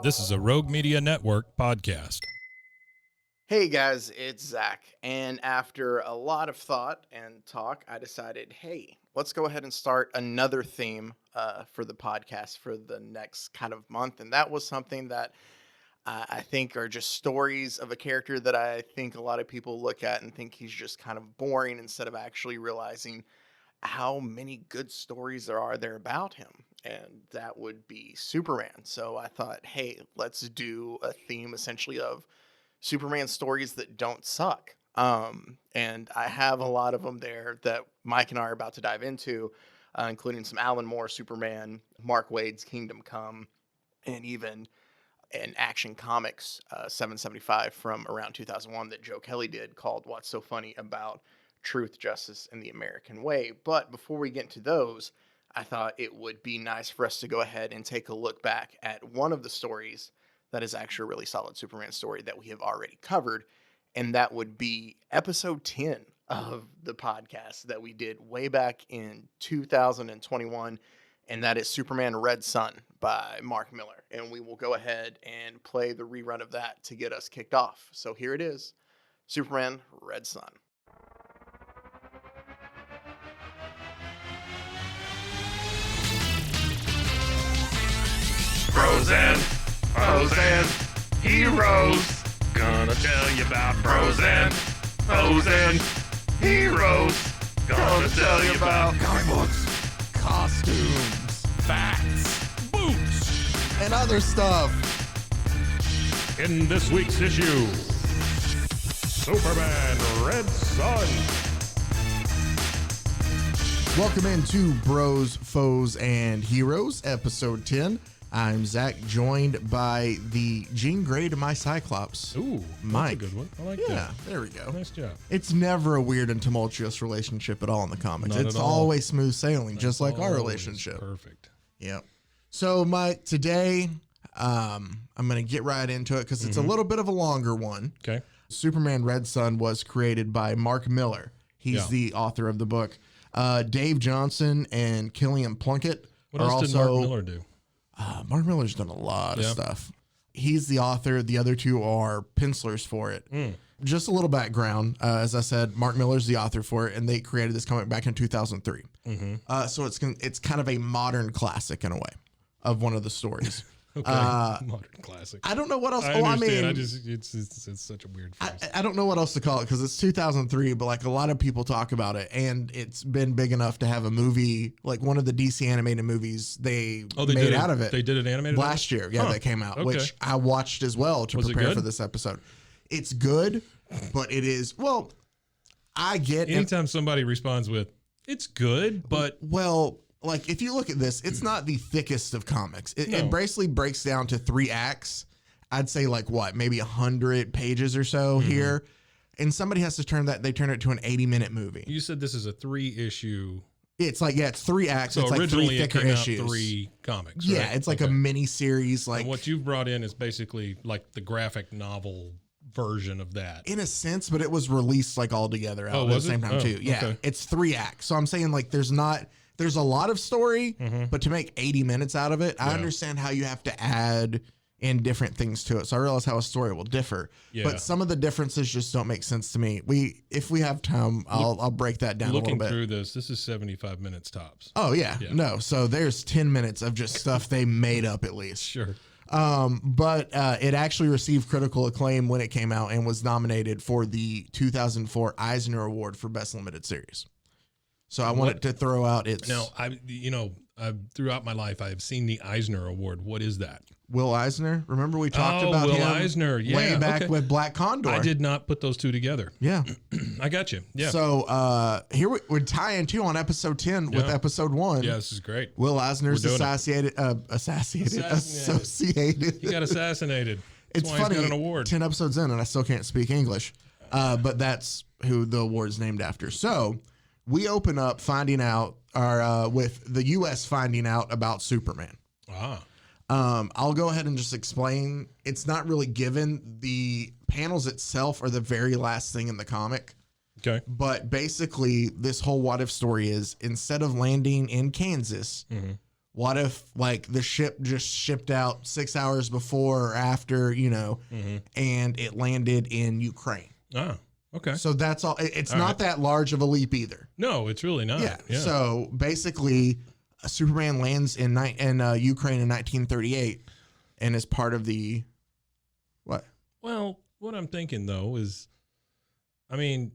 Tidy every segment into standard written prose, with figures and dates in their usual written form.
This is a Rogue Media Network podcast. Hey guys, it's Zach, and after a lot of thought and talk, I decided, hey, let's go ahead and start another theme for the podcast for the next kind of month, and that was something that I think are just stories of a character that I think a lot of people look at and think he's just kind of boring instead of actually realizing how many good stories there are there about him. And that would be Superman. So I thought, hey, let's do a theme essentially of Superman stories that don't suck. And I have a lot of them there that Mike and I are about to dive into, including some Alan Moore Superman, Mark Waid's Kingdom Come, and even an Action Comics 775 from around 2001 that Joe Kelly did called What's So Funny About Truth, Justice, and the American Way. But before we get into those, I thought it would be nice for us to go ahead and take a look back at one of the stories that is actually a really solid Superman story that we have already covered, and that would be episode 10 of the podcast that we did way back in 2021, and that is Superman Red Sun by Mark Millar. And we will go ahead and play the rerun of that to get us kicked off. So here it is, Superman Red Sun. Pros and heroes. Gonna tell you about pros and heroes. Gonna tell you about comic books, costumes, facts, boots, and other stuff. In this week's issue, Superman Red Sun. Welcome into Bros, Foes, and Heroes, episode 10. I'm Zach, joined by the Jean Grey to my Cyclops. Ooh, Mike. That's a good one. I like Yeah, that. there we go. Nice job. It's never a weird and tumultuous relationship at all in the comics. Not It's at all. always smooth sailing, just like our Always relationship. Perfect. Yep. So, Mike, today I'm going to get right into it because it's a little bit of a longer one. Okay. Superman Red Sun was created by Mark Millar. He's the author of the book. Dave Johnson and Killian Plunkett What are else did also. Mark Millar do? Mark Millar's done a lot of stuff. He's the author. The other two are pencilers for it. Just a little background. As I said, Mark Millar's the author for it, and they created this comic back in 2003. So it's kind of a modern classic in a way of one of the stories. Okay. Modern classic. I don't know what else. I understand. It's such a weird phrase. I don't know what else to call it because it's 2003, but like a lot of people talk about it, and it's been big enough to have a movie, like one of the DC animated movies they made out of it. They did an animated last year. Yeah, that came out, which I watched as well to prepare for this episode. It's good, but it is, well, I get Anytime somebody responds with, it's good, but like if you look at this, it's not the thickest of comics. It basically breaks down to 3 acts. I'd say like maybe 100 pages or so here. And somebody has to turn it to an 80-minute movie. You said this is a 3-issue. It's like, it's 3 acts. So it's like originally 3 thicker it came issues. Out 3 comics. Yeah, right? it's like a mini series. Like, and what you've brought in is basically like the graphic novel version of that. In a sense, but it was released like all together out at the same time too. Yeah, okay. It's 3 acts. So I'm saying like there's a lot of story, but to make 80 minutes out of it, I understand how you have to add in different things to it. So I realize how a story will differ, but some of the differences just don't make sense to me. If we have time, I'll break that down a little bit. Looking through this is 75 minutes tops. Oh yeah. No. So there's 10 minutes of just stuff they made up at least. Sure. But it actually received critical acclaim when it came out and was nominated for the 2004 Eisner Award for Best Limited Series. So I wanted to throw out its. Now, throughout my life, I have seen the Eisner Award. What is that? Will Eisner. Remember we talked about Will him Eisner. Yeah, way back with Black Condor. I did not put those two together. Yeah. I got you. Yeah. So here we're tying too on episode 10 with episode 1. Yeah, this is great. Will Eisner's associated. He got assassinated. It's funny. He's got an award. 10 episodes in and I still can't speak English. But that's who the award's named after. So we open up finding out, with the U.S. finding out about Superman. I'll go ahead and just explain. It's not really given. The panels itself are the very last thing in the comic. Okay. But basically, this whole what if story is instead of landing in Kansas, What if like the ship just shipped out 6 hours before or after, and it landed in Ukraine? Oh, okay. So that's all. It's All not right. that large of a leap either. No, it's really not. Yeah. So basically, Superman lands in Ukraine in 1938, and is part of the what? Well, what I'm thinking though is, I mean,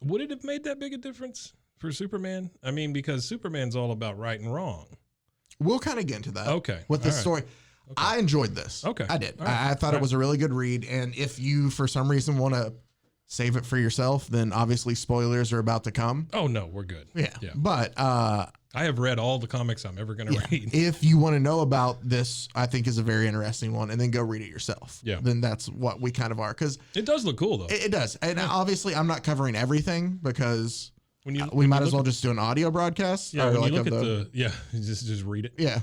would it have made that big a difference for Superman? I mean, because Superman's all about right and wrong. We'll kind of get into that. Okay. With the All right. story. Okay. I enjoyed this. Okay. I did. All right. I thought it was a really good read. And if you, for some reason, want to save it for yourself, then obviously spoilers are about to come. Oh no, we're good. Yeah. Yeah. But I have read all the comics I'm ever going to read. if you want to know about this, I think is a very interesting one, and then go read it yourself. Yeah. Then that's what we kind of are. Because It does look cool though. it does. And obviously, I'm not covering everything because When you we might as well just do an audio broadcast. Yeah, or when like you look of at the just read it. Yeah.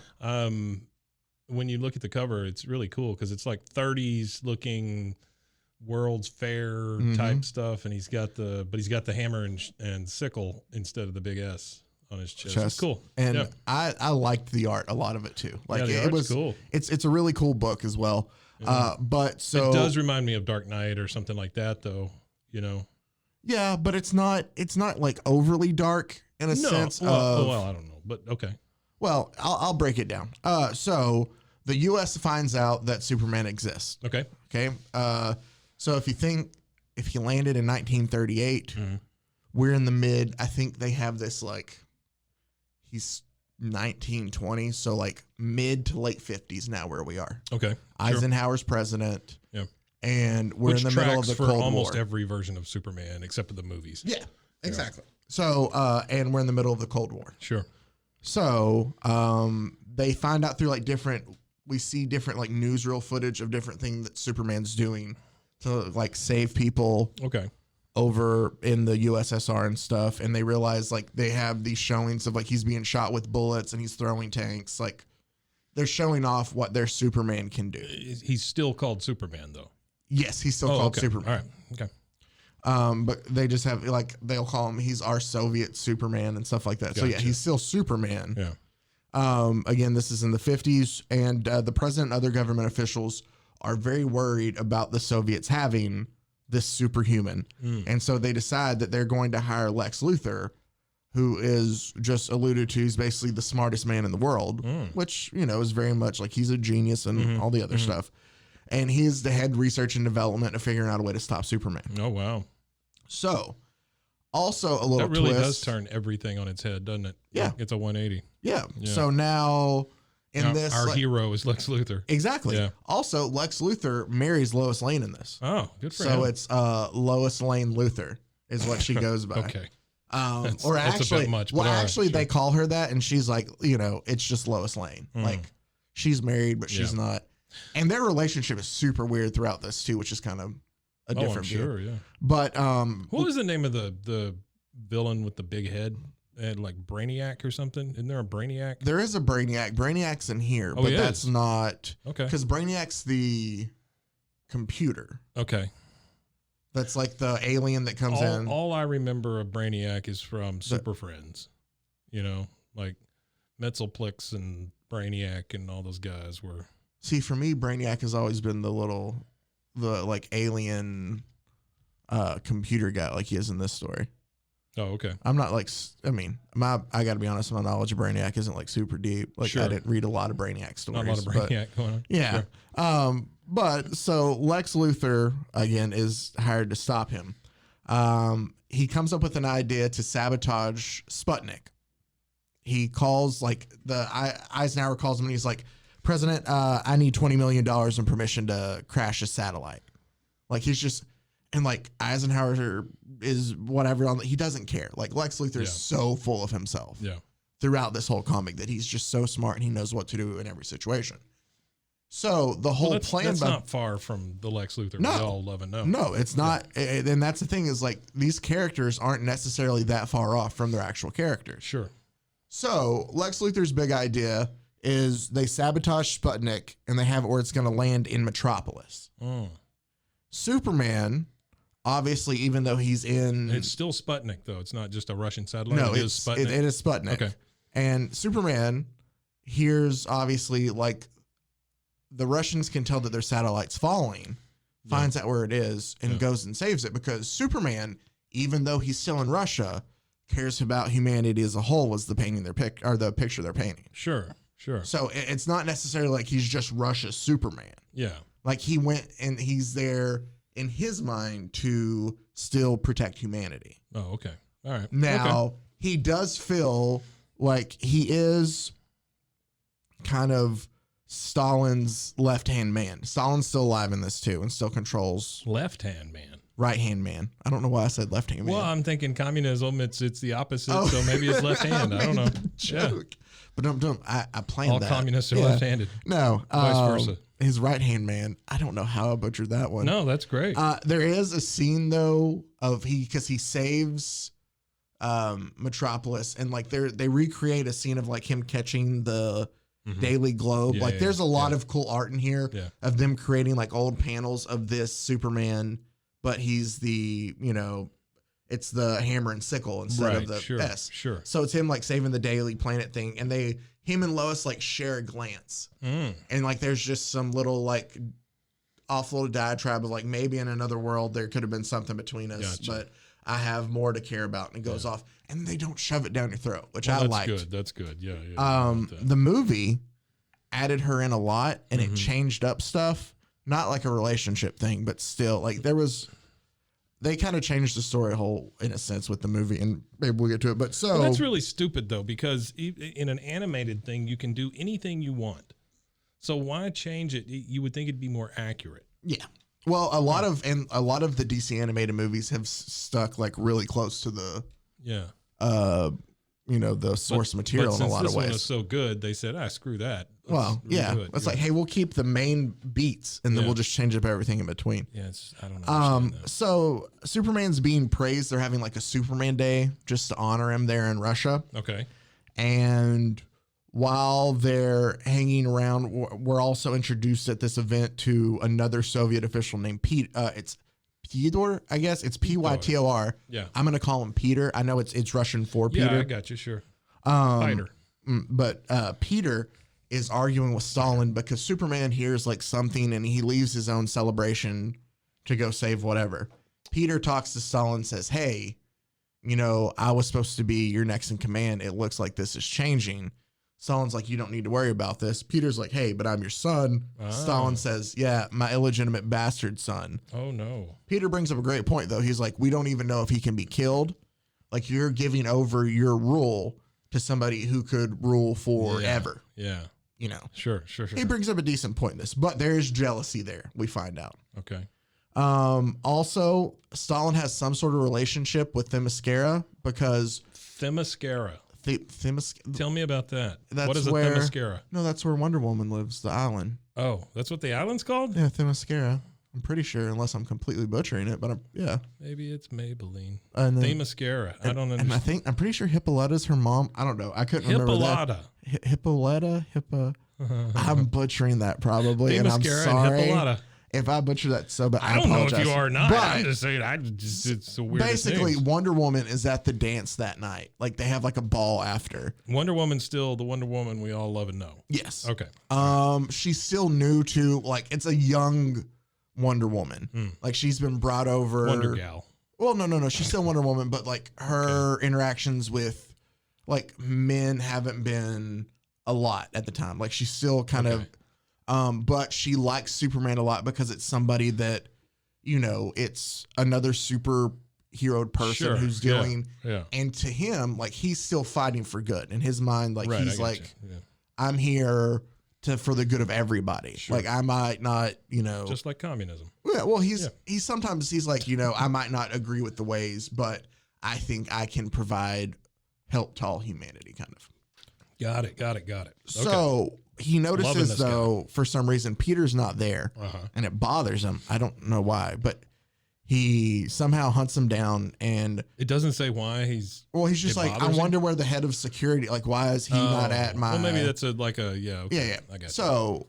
When you look at the cover, it's really cool because it's like 30s looking World's Fair type stuff, and he's got the hammer and sickle instead of the big S on his chest. It's cool. And yeah. I liked the art, a lot of it too. Like the it art's was cool. It's a really cool book as well. But so it does remind me of Dark Knight or something like that, though. Yeah, but it's not like overly dark in a sense of. Well, I don't know, but okay. Well, I'll break it down. So the U.S. finds out that Superman exists. Okay. Okay. So if he landed in 1938, we're in the mid. I think they have this like he's 1920, so like mid to late 50s now where we are. Okay. Eisenhower's president. Yeah. And we're Which in the middle of tracks the for Cold almost War. every version of Superman except for the movies. Yeah, exactly. So, and we're in the middle of the Cold War. Sure. So, they find out through like we see different like newsreel footage of different things that Superman's doing to like save people Okay. over in the USSR and stuff. And they realize like they have these showings of like he's being shot with bullets and he's throwing tanks. Like they're showing off what their Superman can do. He's still called Superman, though. Yes, he's still called okay. Superman. All right. Okay. But they just have like they'll call him he's our Soviet Superman and stuff like that. So yeah, Gotcha. he's still Superman. Yeah. Again, this is in the 50s, and the president and other government officials are very worried about the Soviets having this superhuman, and so they decide that they're going to hire Lex Luthor, who is just alluded to. He's basically the smartest man in the world, which is very much like he's a genius and all the other stuff. And he's the head research and development of figuring out a way to stop Superman. Oh, wow. So, also a little That really twist. does turn everything on its head, doesn't it? Yeah. It's a 180. Yeah. So now Our hero is Lex Luthor. Exactly. Yeah. Also, Lex Luthor marries Lois Lane in this. Oh, good for him. So it's Lois Lane Luthor is what she goes by. Okay. That's a bit much, but all right, sure. they call her that, and she's like, it's just Lois Lane. Like, she's married, but she's not. And their relationship is super weird throughout this too, which is kind of a different view. Sure, yeah. But what was the name of the villain with the big head? And like Brainiac or something? Isn't there a Brainiac? there is a Brainiac. Brainiac's in here, but that's not because Brainiac's the computer. Okay. That's like the alien that comes in. All I remember of Brainiac is from Super Friends. Like Metzelplex and Brainiac and all those guys were. See, for me, Brainiac has always been the like alien computer guy like he is in this story. Oh, okay. I'm not like, I got to be honest, my knowledge of Brainiac isn't like super deep. Like I didn't read a lot of Brainiac stories. Not a lot of Brainiac going on. Yeah. Sure. But so Lex Luthor, again, is hired to stop him. He comes up with an idea to sabotage Sputnik. He calls Eisenhower calls him and he's like, President, I need $20 million in permission to crash a satellite. Like he's just, and like Eisenhower is whatever he doesn't care. Like Lex Luthor is so full of himself throughout this whole comic that he's just so smart and he knows what to do in every situation. So the whole plan, that's not far from the Lex Luthor we all love and know. No, it's not. And that's the thing is like these characters aren't necessarily that far off from their actual characters. Sure. So Lex Luthor's big idea is they sabotage Sputnik and they have it where it's going to land in Metropolis. Superman, obviously, even though he's in... It's still Sputnik, though. It's not just a Russian satellite. No, it is Sputnik. It is Sputnik. Okay. And Superman here's obviously like the Russians can tell that their satellite's falling, finds out where it is, and goes and saves it, because Superman, even though he's still in Russia, cares about humanity as a whole, was the painting the picture they're painting. Sure. So it's not necessarily like he's just Russia's Superman. Yeah. Like he went and he's there in his mind to still protect humanity. Oh, okay. All right. Now, he does feel like he is kind of Stalin's left-hand man. Stalin's still alive in this too and still controls. Left-hand man. Right-hand man. I don't know why I said left-hand man. Well, I'm thinking communism, it's the opposite, so maybe it's left-hand. I don't know. Joke. But I planned all that. communists are left-handed. No. Vice versa. His right-hand man. I don't know how I butchered that one. No, that's great. There is a scene though because he saves Metropolis, and like they recreate a scene of like him catching the Daily Globe. There's a lot of cool art in here of them creating like old panels of this Superman, but he's the, it's the hammer and sickle instead of the S. Sure. So it's him like saving the Daily Planet thing, and him and Lois like share a glance, and like there's just some little like offloaded diatribe of like maybe in another world there could have been something between us, but I have more to care about, and it goes off, and they don't shove it down your throat, which I liked. That's good. Yeah. The movie added her in a lot, and it changed up stuff. Not like a relationship thing, but still, like they kind of changed the story whole in a sense with the movie, and maybe we'll get to it. But well, that's really stupid though, because in an animated thing, you can do anything you want. So why change it? You would think it'd be more accurate. Yeah. Well, a lot of the DC animated movies have stuck like really close to the the source material in a lot of ways. This one was so good, they said, screw that. It's like, hey, we'll keep the main beats, and then we'll just change up everything in between. Yeah, I don't know. So Superman's being praised. They're having like a Superman Day just to honor him there in Russia. Okay. And while they're hanging around, we're also introduced at this event to another Soviet official named Pete. It's Pytor, I guess. It's Pytor. Yeah. I'm going to call him Peter. I know it's Russian for Peter. Yeah, I got you. Sure. Peter. But Peter is arguing with Stalin because Superman hears like something, and he leaves his own celebration to go save whatever. Peter talks to Stalin, says, hey, I was supposed to be your next in command. It looks like this is changing. Stalin's like, you don't need to worry about this. Peter's like, hey, but I'm your son. Stalin says, yeah, my illegitimate bastard son. Oh, no. Peter brings up a great point, though. He's like, we don't even know if he can be killed. Like, you're giving over your rule to somebody who could rule forever. Yeah. Sure. He brings up a decent point in this, but there is jealousy there, we find out. Okay. Also, Stalin has some sort of relationship with Themyscira because... Themyscira. Tell me about that. What is a Themyscira? No, that's where Wonder Woman lives, the island. Oh, that's what the island's called? Yeah, Themyscira. I'm pretty sure, unless I'm completely butchering it, but yeah. Maybe it's Maybelline. Themyscira. I don't understand. And I'm pretty sure Hippolyta's her mom. I don't know. I couldn't remember that. Hippolyta? I'm butchering that probably, and I'm sorry. And if I butcher that so bad, I apologize. Know if you are not. But I'm just saying, it's a weird basically, Wonder Woman is at the dance that night. Like, they have like a ball after. Wonder Woman's still the Wonder Woman we all love and know. Yes. Okay. She's still new to, like, it's a young Wonder Woman. Like, she's been brought over. Wonder Gal. Well, no. She's still Wonder Woman, but like her interactions with like men haven't been a lot at the time. Like, she's still kind of. But she likes Superman a lot because it's somebody that, it's another superhero person who's doing. Yeah. And to him, like, he's still fighting for good in his mind. Like, he's like, I'm here for the good of everybody. Sure. Like, I might not, just like communism. Yeah. Well, he's sometimes he's like, I might not agree with the ways, but I think I can provide help to all humanity, kind of. Got it. Okay. So he notices, though, for some reason, Peter's not there, and it bothers him. I don't know why, but he somehow hunts him down, and it doesn't say why. He's just like, I wonder where the head of security, like, why is he not at my? Well, maybe that's yeah. I guess. So,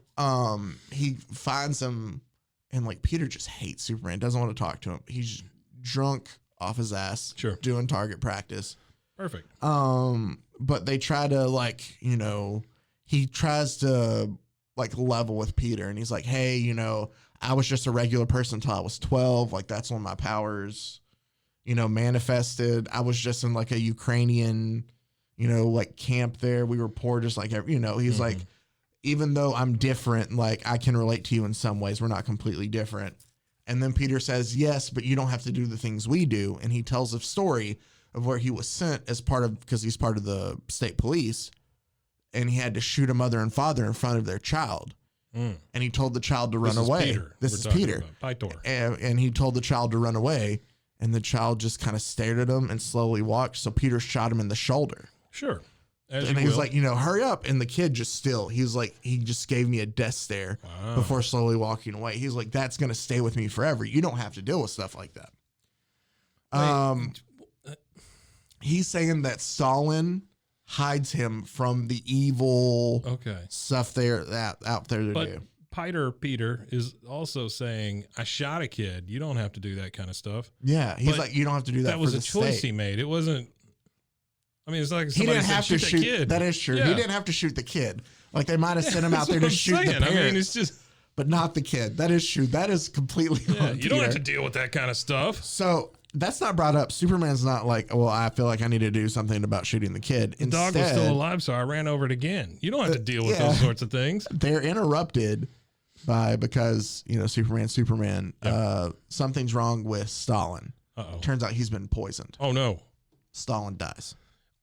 he finds him, and like Peter just hates Superman, doesn't want to talk to him. He's drunk off his ass, doing target practice. Perfect. But they try to, like, he tries to like level with Peter, and he's like, hey, you know, I was just a regular person until I was 12. Like, that's when my powers, you know, manifested. I was just in like a Ukrainian, you know, like camp there. We were poor, just like, you know, he's like, even though I'm different, like I can relate to you in some ways. We're not completely different. And then Peter says, yes, but you don't have to do the things we do. And he tells a story of where he was sent as part of, because he's part of the state police, and he had to shoot a mother and father in front of their child. And he told the child to run away. This is Peter. And he told the child to run away, and the child just kind of stared at him and slowly walked. So Peter shot him in the shoulder. Sure. And he was like, you know, hurry up. And the kid just still, he was like, he just gave me a death stare before slowly walking away. He's like, that's going to stay with me forever. You don't have to deal with stuff like that. He's saying that Stalin hides him from the evil stuff there out there to do. Peter is also saying, I shot a kid. You don't have to do that kind of stuff. Yeah. He's like, you don't have to do that. That was a choice he made. It wasn't, I mean, it's like somebody said, shoot the kid. That is true. Yeah. He didn't have to shoot the kid. Like they might have sent him out there to shoot the parents. I mean, it's just, but not the kid. That is true. That is completely on You don't have to deal with that kind of stuff. So that's not brought up. Superman's not like, well, I feel like I need to do something about shooting the kid. The dog was still alive, so I ran over it again. You don't have to deal with those sorts of things. They're interrupted because, you know, Superman, something's wrong with Stalin. Turns out he's been poisoned. Oh, no. Stalin dies.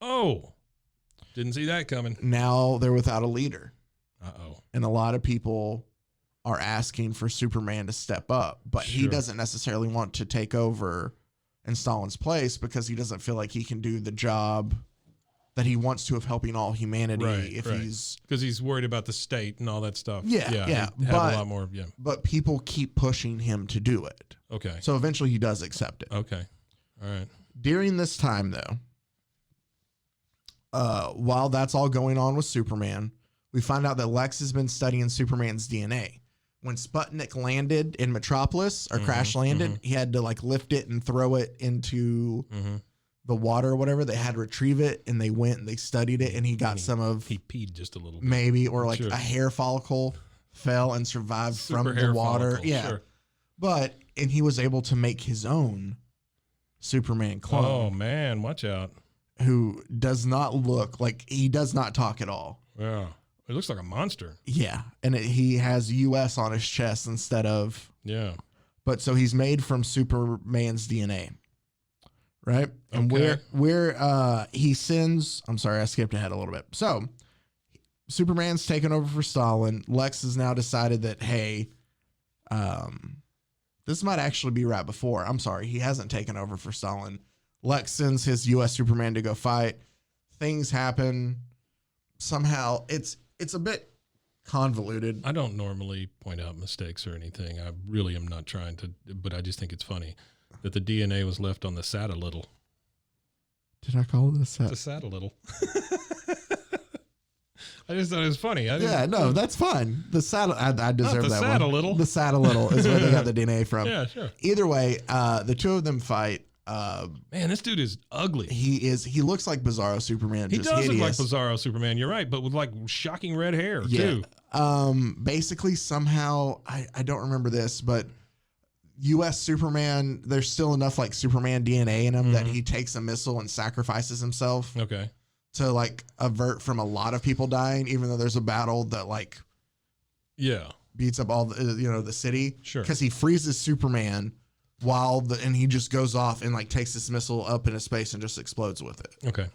Oh, didn't see that coming. Now they're without a leader. And a lot of people are asking for Superman to step up, but he doesn't necessarily want to take over in Stalin's place because he doesn't feel like he can do the job that he wants to of helping all humanity he's because he's worried about the state and all that stuff. But a lot more. But people keep pushing him to do it. Okay. So eventually he does accept it. Okay. All right. During this time though, while that's all going on with Superman, we find out that Lex has been studying Superman's DNA. When Sputnik landed in Metropolis or crash landed, he had to like lift it and throw it into the water or whatever. They had to retrieve it, and they went and they studied it, and he got some of... He peed just a little bit. Maybe, or like a hair follicle fell and survived from the water. But, and he was able to make his own Superman clone. Oh, man, watch out. Who does not look like... He does not talk at all. Yeah. It looks like a monster. Yeah. And he has US on his chest instead of... Yeah. But so he's made from Superman's DNA. Right? And where he sends... I'm sorry, I skipped ahead a little bit. So Superman's taken over for Stalin. Lex has now decided that, hey, this might actually be right before. I'm sorry. He hasn't taken over for Stalin. Lex sends his US Superman to go fight. Things happen. Somehow it's a bit convoluted. I don't normally point out mistakes or anything. I really am not trying to, but I just think it's funny that the DNA was left on the saddle. Did I call it a saddle? The saddle. I just thought it was funny. No, that's fine. The saddle, I deserve that one. The saddle is where they got the DNA from. Yeah, sure. Either way, the two of them fight. Man, this dude is ugly. He looks like Bizarro Superman. He does look like Bizarro Superman. You're right, but with like shocking red hair too. Basically, somehow I don't remember this, but U.S. Superman, there's still enough like Superman DNA in him that he takes a missile and sacrifices himself. Okay. To like avert from a lot of people dying, even though there's a battle that like beats up all the city. Sure. Because he freezes Superman. And he just goes off and like takes this missile up into space and just explodes with it. Okay.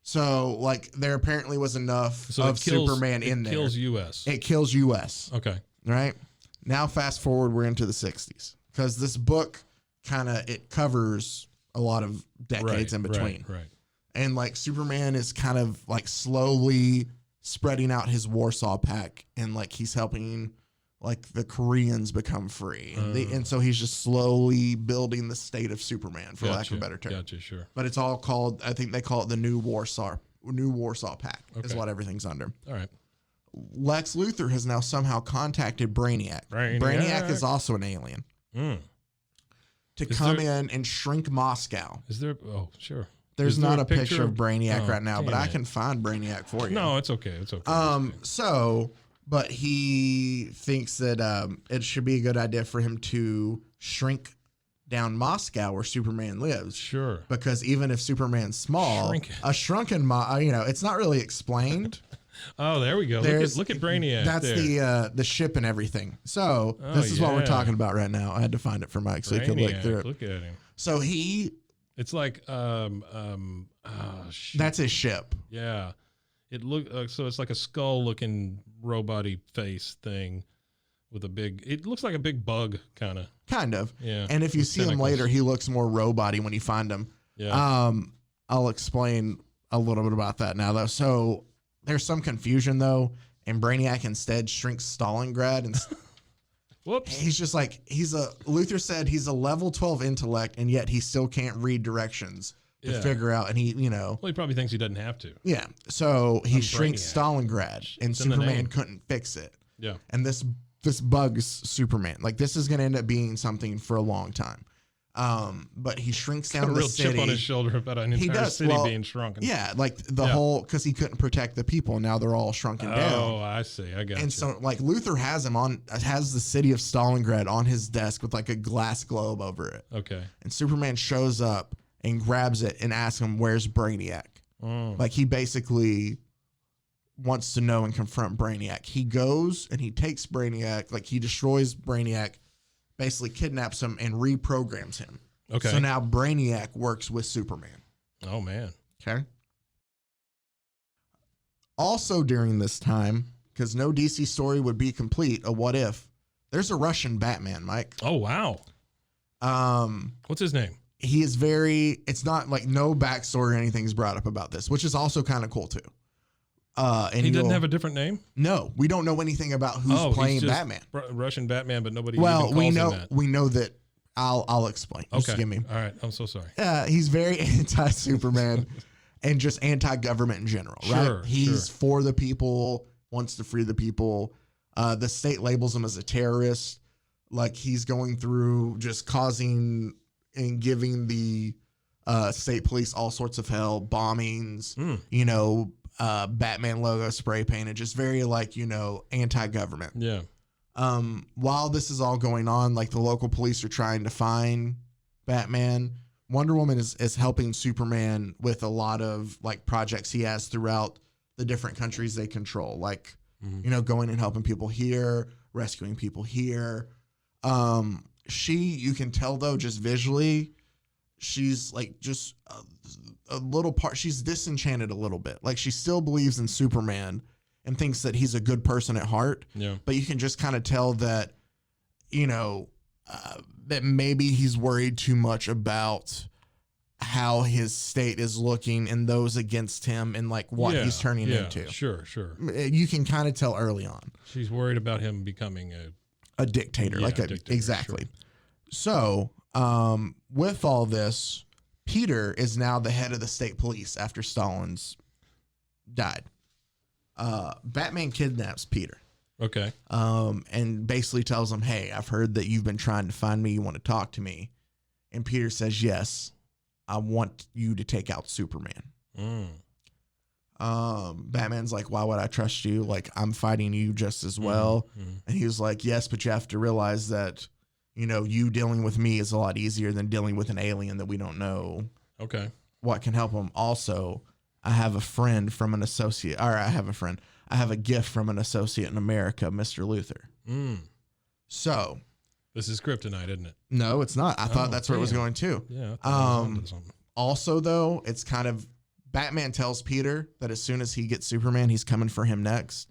So like there apparently was enough of Superman in there. It kills US. It kills US. Okay. Right. Now fast forward, we're into the 60s because this book it covers a lot of decades in between. Right. And like Superman is kind of like slowly spreading out his Warsaw Pact, and like he's helping like the Koreans become free. And so he's just slowly building the state of Superman, for lack of a better term. Gotcha, sure. But it's all called, I think they call it the New Warsaw Pact is what everything's under. All right. Lex Luthor has now somehow contacted Brainiac. Brainiac is also an alien. To come in and shrink Moscow. Is there? Oh, sure. There's Is there not a a picture of picture? Brainiac Oh, right now, but damn I it. can find Brainiac for you. No, it's okay. It's okay. So, but he thinks that it should be a good idea for him to shrink down Moscow where Superman lives. Sure. Because even if Superman's small, Shrink it. a shrunken, it's not really explained. Oh, there we go. Look at Brainiac. That's there. the ship and everything. So Oh, this is what we're yeah. talking about right now. I had to find it for Mike so he could look Brainiac. through it. Look at him. So It's like shit. that's his ship. Yeah. It so it's like a skull looking robot-y face thing with a big, it looks like a big bug kind of. Kind of. Yeah. And if you with see him tentacles. later, he looks more robot-y when you find him. Yeah. I'll explain a little bit about that now, though. So there's some confusion, though, and Brainiac instead shrinks Stalingrad. And Whoops. he's just like, Luther said he's a level 12 intellect, and yet he still can't read directions to Yeah. figure out. And he Well, he probably thinks he doesn't have to. yeah. So he I'm shrinks Brainiac. Stalingrad, and It's in the Superman name. couldn't fix it. Yeah. And this bugs Superman. Like, this is going to end up being something for a long time. But he shrinks Got down a the real city. chip on his shoulder about an He entire does. city Well, being shrunken. Yeah, like the Yeah. whole, because he couldn't protect the people. Now they're all shrunken Oh, down. I see. I got And you. so, like, Luther has the city of Stalingrad on his desk with like a glass globe over it. Okay. And Superman shows up and grabs it and asks him, "Where's Brainiac?" Oh. Like, he basically wants to know and confront Brainiac. He goes and he takes Brainiac, like, he destroys Brainiac, basically kidnaps him and reprograms him. Okay. So now Brainiac works with Superman. Oh, man. Okay. Also during this time, because no DC story would be complete, a what if, there's a Russian Batman, Mike. Oh, wow. What's his name? He is it's not like no backstory or anything's brought up about this, which is also kind of cool too. And He doesn't have a different name? no, we don't know anything about who's He's playing just Batman. Russian Batman, but nobody Well, even we calls know him that. we know that. I'll explain. Just Okay. give me. All right. I'm so sorry. He's very anti-Superman and just anti-government in general, Sure, right? He's sure. for the people, wants to free the people. The state labels him as a terrorist. Like, he's going through just causing and giving the state police all sorts of hell, bombings, Batman logo spray painted, just very anti-government. Yeah. While this is all going on, like, the local police are trying to find Batman. Wonder Woman is helping Superman with a lot of like projects he has throughout the different countries they control, like, going and helping people here, rescuing people here. You can tell though, just visually, she's like just a little part, she's disenchanted a little bit. Like, she still believes in Superman and thinks that he's a good person at heart. Yeah. But you can just kind of tell that, that maybe he's worried too much about how his state is looking and those against him and like what he's turning into. Sure. You can kind of tell early on. She's worried about him becoming A dictator, dictator, exactly. sure. So, with all this, Peter is now the head of the state police after Stalin's died. Batman kidnaps Peter. Okay. And basically tells him, "Hey, I've heard that you've been trying to find me. You want to talk to me?" And Peter says, "Yes, I want you to take out Superman." Batman's like, "Why would I trust you? Like, I'm fighting you just as well." And he was like, "Yes, but you have to realize that, you dealing with me is a lot easier than dealing with an alien that we don't know Okay. what can help him. Also, I have a friend from an associate, or I have a gift from an associate in America, Mr. Luther." So, This is kryptonite, isn't it? no, it's not. I thought that's where it was damn. going too. Yeah. I thought I was onto something. Also, though, it's kind of, Batman tells Peter that as soon as he gets Superman, he's coming for him next.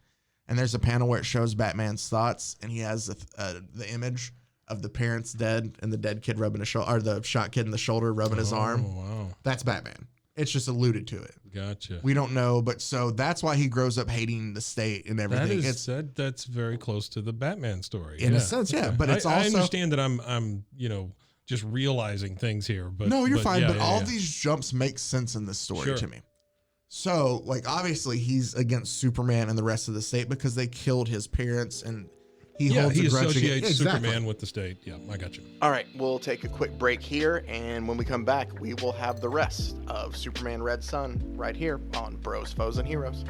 And there's a panel where it shows Batman's thoughts, and he has the image of the parents dead and the dead kid rubbing his shoulder, or the shot kid in the shoulder rubbing his arm. Oh, wow. That's Batman. It's just alluded to it. Gotcha. We don't know, but so that's why he grows up hating the state and everything. That's very close to the Batman story. In a sense, yeah. But it's I also, understand that I'm just realizing things here, but no, you're fine. yeah, but yeah, all yeah. these jumps make sense in this story Sure. to me. So, like, obviously he's against Superman and the rest of the state because they killed his parents and He holds he a grudge associates against Superman with the state. Yeah, I got you. All right, we'll take a quick break here, and when we come back, we will have the rest of Superman Red Sun right here on Bros, Foes, and Heroes.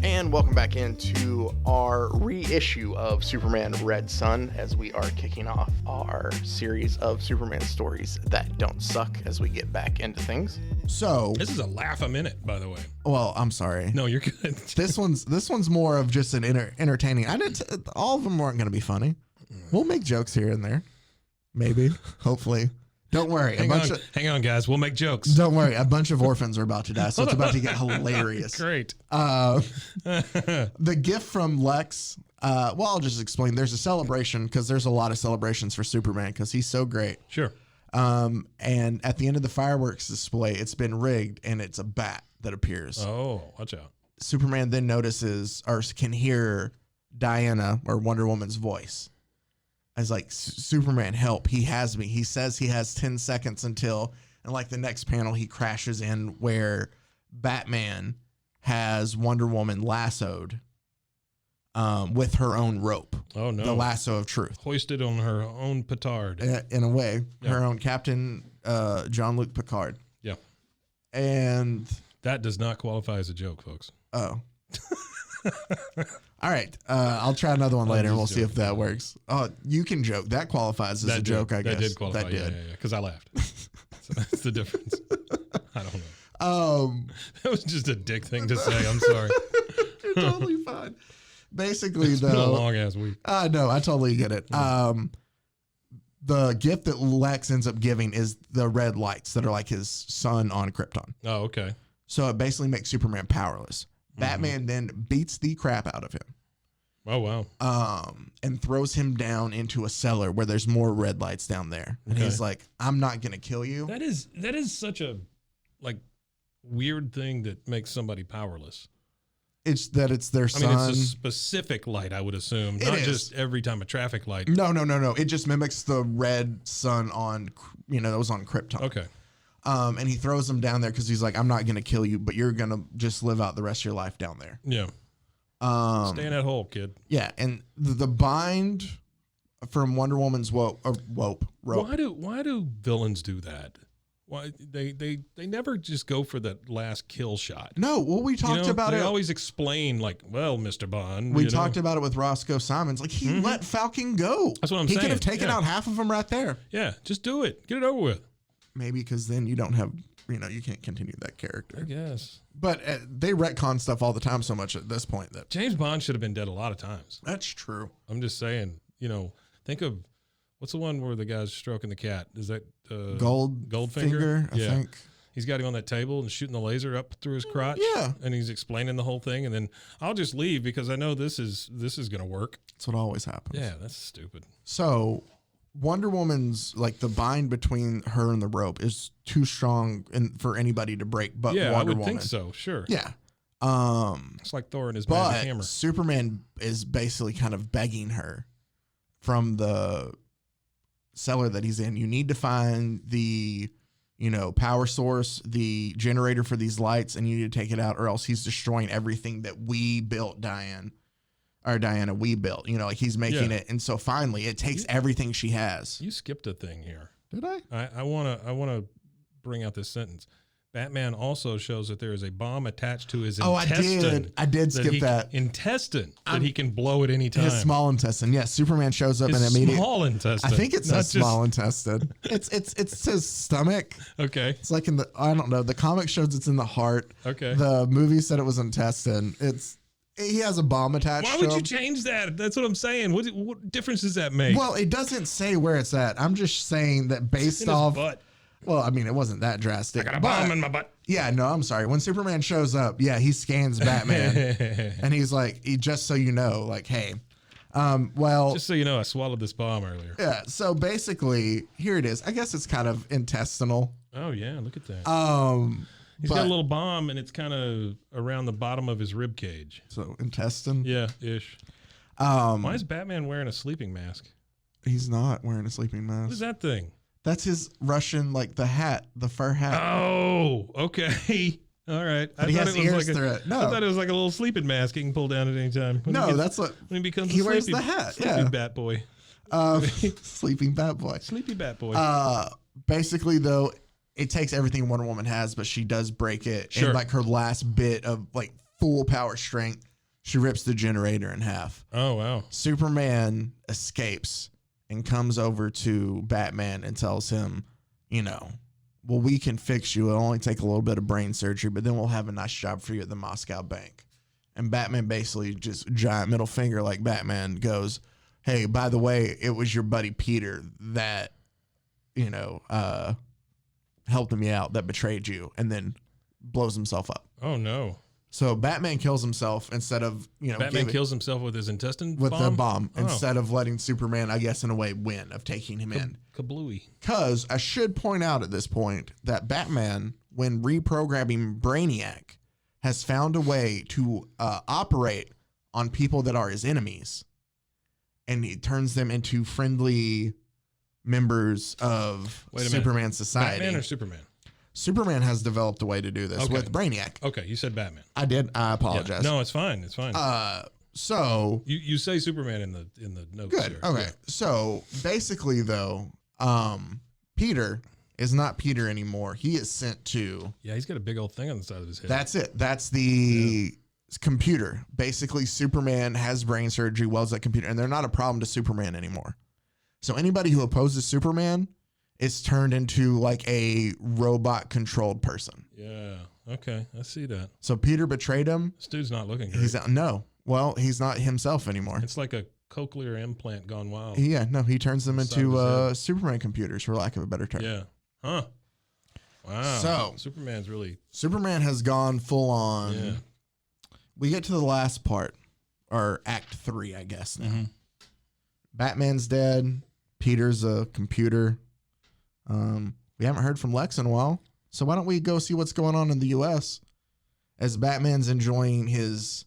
And welcome back into our reissue of Superman Red Sun as we are kicking off our series of Superman stories that don't suck as we get back into things. So This is a laugh a minute, by the way. well, I'm sorry. No, you're good. This one's more of just an entertaining. All of them weren't going to be funny. We'll make jokes here and there, maybe, hopefully. Don't worry. Hang on, guys. We'll make jokes. Don't worry. A bunch of orphans are about to die, so it's about to get hilarious. Great. The gift from Lex. Well, I'll just explain. There's a celebration because there's a lot of celebrations for Superman because he's so great. Sure. And at the end of the fireworks display, it's been rigged and it's a bat that appears. Oh, watch out. Superman then notices or can hear Diana or Wonder Woman's voice. As like, Superman, help. He has me. He says he has 10 seconds until, and like the next panel, he crashes in where Batman has Wonder Woman lassoed with her own rope. Oh, no. The lasso of truth. Hoisted on her own petard. In a way, Yeah. her own Captain Jean-Luc Picard. Yeah. And That does not qualify as a joke, folks. oh. All right. I'll try another one later and we'll see if that works. Oh, you can joke. That qualifies as a joke, I guess. That did qualify. That did. Yeah. Because I laughed. So that's the difference. I don't know. That was just a dick thing to say. I'm sorry. You're totally fine. Basically, It's been a though. long ass week. No, I totally get it. The gift that Lex ends up giving is the red lights that are like his sun on Krypton. Oh, okay. So it basically makes Superman powerless. Batman then beats the crap out of him. Oh, wow. And throws him down into a cellar where there's more red lights down there. And Okay. he's like, I'm not going to kill you. That is such a like weird thing that makes somebody powerless. It's that it's their I son. mean, it's a specific light, I would assume, It not is. just every time a traffic light. No. It just mimics the red sun on, that was on Krypton. Okay. And he throws him down there because he's like, I'm not going to kill you, but you're going to just live out the rest of your life down there. Yeah. Stay in that hole, kid. Yeah. And the bind from Wonder Woman's rope. Why do villains do that? Why they never just go for that last kill shot? No, well, we talked about they it. always explain like, well, Mr. Bond. We talked about it with Roscoe Simons. Like, he let Falcon go. That's what I'm He saying. could have taken Yeah. out half of them right there. Yeah, just do it. Get it over with. Maybe because then you don't have, you can't continue that character. I guess. But they retcon stuff all the time so much at this point that James Bond should have been dead a lot of times. that's true. I'm just saying, think of what's the one where the guy's stroking the cat? Is that Goldfinger, I think. He's got him on that table and shooting the laser up through his crotch. Yeah. And he's explaining the whole thing. And then I'll just leave because I know this is going to work. That's what always happens. Yeah, that's stupid. So Wonder Woman's, like, the bind between her and the rope is too strong for anybody to break but Yeah, Wonder I would Woman. think so. Sure. Yeah. It's like Thor and his magic hammer. But Superman is basically kind of begging her from the cellar that he's in. You need to find the, power source, the generator for these lights, and you need to take it out or else he's destroying everything that we built, Diana, we built. Like he's making it. And so finally it takes everything she has. You skipped a thing here. Did I? I wanna bring out this sentence. Batman also shows that there is a bomb attached to his intestine. I did skip that. Intestine that he can blow at any time. His small intestine. Yes, Superman shows up and immediately. Small intestine. I think it's not a small intestine. It's his stomach. Okay. It's like I don't know. The comic shows it's in the heart. Okay. The movie said it was intestine. He has a bomb attached Why to would him. you change that? That's what I'm saying. What difference does that make? Well, it doesn't say where it's at. I'm just saying that based in off. his butt. Well, I mean, it wasn't that drastic. I got a bomb in my butt. Yeah, no, I'm sorry. When Superman shows up, he scans Batman and he's like, just so you know, like, hey, just so you know, I swallowed this bomb earlier. Yeah. So basically, here it is. I guess it's kind of intestinal. Oh yeah, look at that. He's got a little bomb, and it's kind of around the bottom of his rib cage. So intestine. Yeah, ish. Why is Batman wearing a sleeping mask? He's not wearing a sleeping mask. What is that thing? That's his Russian, like the hat, the fur hat. Oh, okay. All right. But he has ears through it. No. I thought it was like a little sleeping mask he can pull down at any time. That's what. When he becomes he wears the hat. Sleepy bat boy. Sleeping bat boy. Sleepy bat boy. Basically, though, it takes everything Wonder Woman has, but she does break it. Sure. And like her last bit of like full power strength, she rips the generator in half. Oh, wow. Superman escapes and comes over to Batman and tells him, well, we can fix you. It'll only take a little bit of brain surgery, but then we'll have a nice job for you at the Moscow bank. And Batman basically just giant middle finger, like Batman goes, hey, by the way, it was your buddy Peter that, helped me out, that betrayed you, and then blows himself up. Oh, no. So Batman kills himself instead of, Batman kills himself with his intestine with bomb? the bomb Oh. instead of letting Superman, I guess, in a way, win of taking him in. Kablooey. Because I should point out at this point that Batman, when reprogramming Brainiac, has found a way to operate on people that are his enemies, and he turns them into friendly members of Superman society. Batman or Superman? Superman has developed a way to do this with Brainiac. Okay, you said Batman. I did. I apologize. Yeah. No, it's fine. It's fine. So you say Superman in the notes. Good. Here. Okay. Yeah. So basically, though, Peter is not Peter anymore. He is sent to. Yeah, he's got a big old thing on the side of his head. That's it. That's the computer. Basically, Superman has brain surgery, welds that computer, and they're not a problem to Superman anymore. So anybody who opposes Superman is turned into like a robot-controlled person. Yeah. Okay, I see that. So Peter betrayed him. This dude's not looking great. He's not himself anymore. It's like a cochlear implant gone wild. Yeah, no, he turns them into Superman computers, for lack of a better term. Yeah. Huh. Wow. So Superman has gone full on. Yeah. We get to the last part, or Act 3, I guess. Now. Mm-hmm. Batman's dead. Peter's a computer. We haven't heard from Lex in a while, so why don't we go see what's going on in the U.S. as Batman's enjoying his,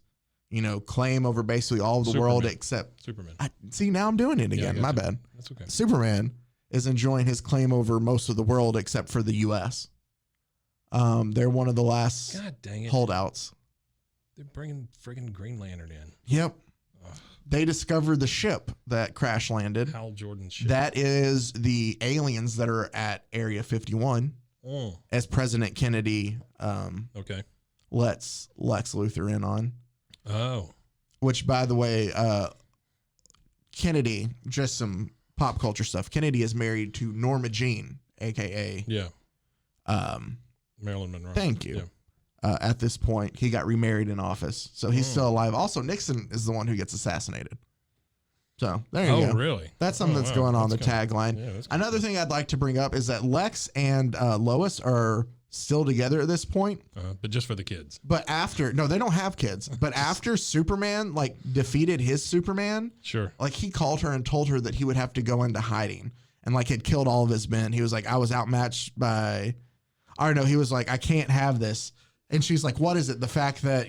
claim over basically all of the world except Superman. Now I'm doing it again. My bad. That's okay. Superman is enjoying his claim over most of the world except for the U.S. They're one of the last holdouts. They're bringing friggin' Green Lantern in. Yep. They discovered the ship that crash landed. Hal Jordan's ship. That is the aliens that are at Area 51. As President Kennedy lets Lex Luthor in on. Oh. Which, by the way, Kennedy, just some pop culture stuff. Kennedy is married to Norma Jean, a.k.a. Marilyn Monroe. Thank you. Yeah. At this point, he got remarried in office, so he's still alive. Also, Nixon is the one who gets assassinated. So there you go. Oh, really? That's something that's going on the tagline. Yeah, another thing I'd like to bring up is that Lex and Lois are still together at this point. But just for the kids. But they don't have kids. But after Superman defeated his Superman, sure, he called her and told her that he would have to go into hiding and had killed all of his men. He was like, I was outmatched by, he was like, I can't have this. And she's like, what is it? The fact that,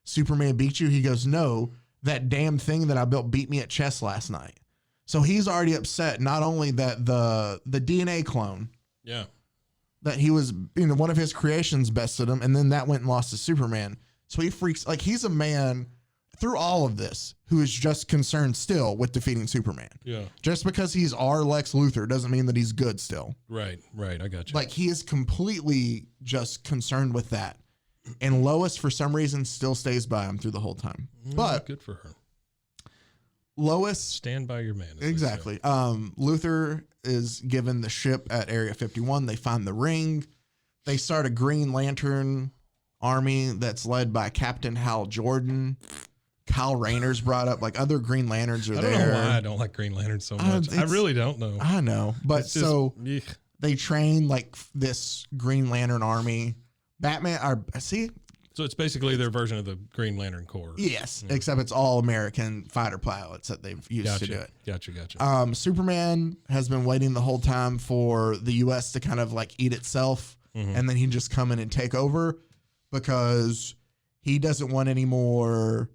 Superman beat you? He goes, no, that damn thing that I built beat me at chess last night. So he's already upset, not only that the DNA clone. Yeah. That he was, one of his creations bested him, and then that went and lost to Superman. So he freaks, he's a man through all of this who is just concerned still with defeating Superman. Yeah. Just because he's our Lex Luthor doesn't mean that he's good still. Right. I got you. He is completely just concerned with that. And Lois, for some reason, still stays by him through the whole time. But good for her. Lois, stand by your man. Exactly. Luthor is given the ship at Area 51. They find the ring. They start a Green Lantern army that's led by Captain Hal Jordan. Kyle Rayner's brought up. Other Green Lanterns are there. I don't know why I don't like Green Lanterns so much. I really don't know. I know. But they train this Green Lantern army. Batman, so it's basically their version of the Green Lantern Corps. Yes, except it's all American fighter pilots that they've used to do it. Gotcha. Superman has been waiting the whole time for the U.S. to kind of eat itself, and then he just come in and take over because he doesn't want any more